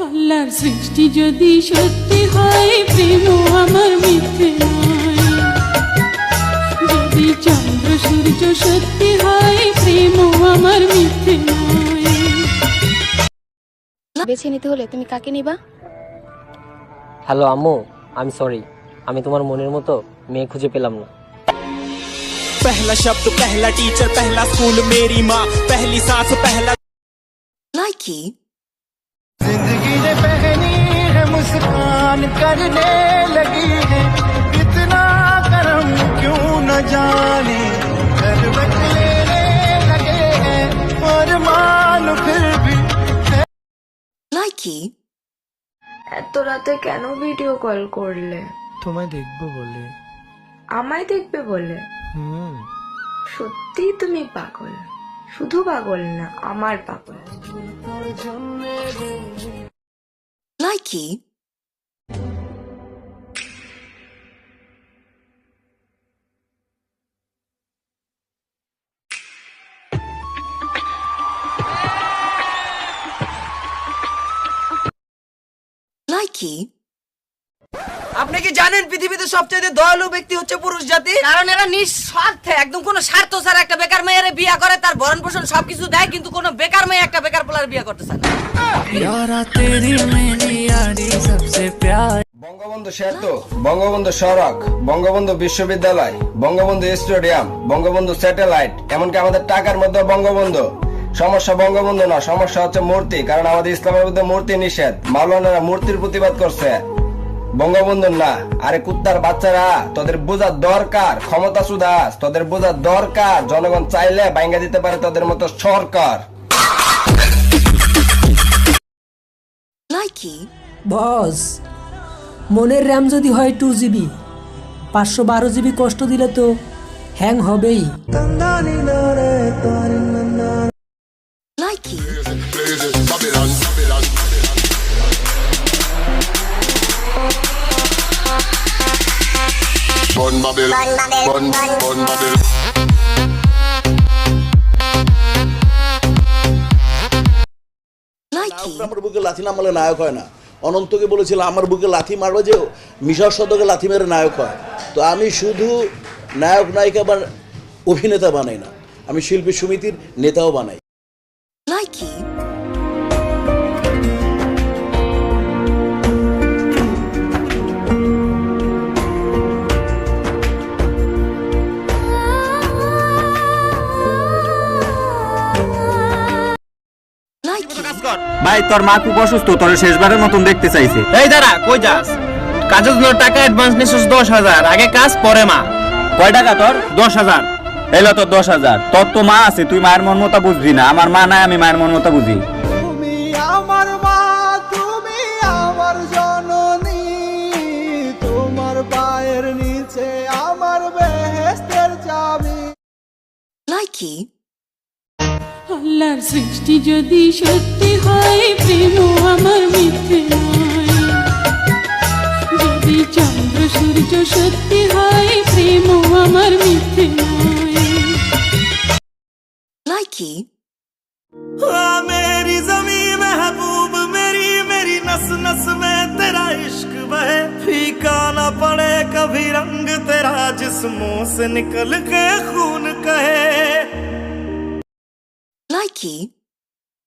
আল্লাহর সৃষ্টি যদি সত্যি হয়, প্রেম আমার মিথ্যে নয়। যদি চন্দ্র সূর্য সত্যি হয়, প্রেম আমার মিথ্যে নয়। বেছে নিতে হলে তুমি কাকে নিবা? হ্যালো আম্মু, আমি সরি, আমি তোমার মনের মতো মেয়ে খুঁজে পেলাম না। पहला शब्द पहला टीचर पहला स्कूल मेरी माँ पहली सांस पहला লাইকি जिंदगी ने पहनी है मुस्कान करने लगी है, कितना करम क्यों न जाने, शरबत लेने लगे हैं और मान फिर भी লাইকি এত রাতে কেন ভিডিও কল করলে? তোমায় দেখবো বলে। আমায় দেখবে বলে? সত্যি তুমি পাগল, শুধু পাগল না, আমার পাগল। লাইকি লাইকি আপনি কি জানেন পৃথিবীতে সবচেয়ে দয়ালু ব্যক্তি হচ্ছে পুরুষ জাতি? কারণ এরা নিঃস্বার্থে একদম কোনো স্বার্থ ছাড়া একটা বেকার মেয়ের বিয়ে করে, তার ভরণ পোষণ সবকিছু দেয়, কিন্তু কোনো বেকার মেয়ে একটা বেকার পোলার বিয়ে করতে চায় না। বঙ্গবন্ধু সেতু, বঙ্গবন্ধু সড়ক, বঙ্গবন্ধু বিশ্ববিদ্যালয়, বঙ্গবন্ধু স্টেডিয়াম, বঙ্গবন্ধু স্যাটেলাইট, এমনকি আমাদের টাকার মধ্যে বঙ্গবন্ধু। সমস্যা বঙ্গবন্ধু না, সমস্যা হচ্ছে মূর্তি, কারণ আমাদের ইসলামের মধ্যে মূর্তি নিষেধ। মাওলানারা মূর্তির প্রতিবাদ করছে, বঙ্গবন্ধু না। আরে কুত্তার বাচ্চারা, তোদের বোঝার দরকার, ক্ষমতা সুদাস, তোদের বোঝার দরকার, জনগণ চাইলে বাইঙ্গা দিতে পারে তোদের মতো সরকার। লাইকি বস, মনের র্যাম যদি হয় 2GB, 512GB কষ্ট দিলে তো হ্যাং হবেই। লাইকি লাইকি আমার বুকে লাথি না মারলে নায়ক হয় না। অনন্তকে বলেছিল আমার বুকে লাথি মারবে যে মিশর শতকে লাথি মেরে নায়ক হয়। তো আমি শুধু নায়ক নায়িকা বা অভিনেতা বানাই না, আমি শিল্পী সমিতির নেতাও বানাই। লাইকি ভাই তোর মা খুব অসুস্থ, তোর শেষবারের মতন দেখতে চাইছে। এই দাঁড়া, কই যাস? কাজের জন্য টাকা অ্যাডভান্স নিছিস 10,000, আগে কাজ পরে মা। কয় টাকা তোর? 10,000। এলো তোর 10,000। তোর তো মা আছে, তুই মায়ের মন মতো বুঝবি না। আমার মা নাই, আমি মায়ের মন মতো বুঝি। তুমি আমার মা, তুমি আমার জননী, তোমার পায়ের নিচে আমার বেহেশতের চাবি। লাইকি আল্লাহর সৃষ্টি যদি সত্যি হয়, প্রেম আমার মিথ্যে নয়। যদি চন্দ্র সূর্য সত্যি হয়, প্রেম আমার মিথ্যে নয়। লাইকি मेरी ज़मीं महबूब मेरी मेरी नस नस में तेरा इश्क बहे, फीका ना पड़े कभी रंग तेरा जिस्मों से निकल के खून कहे। লাইকি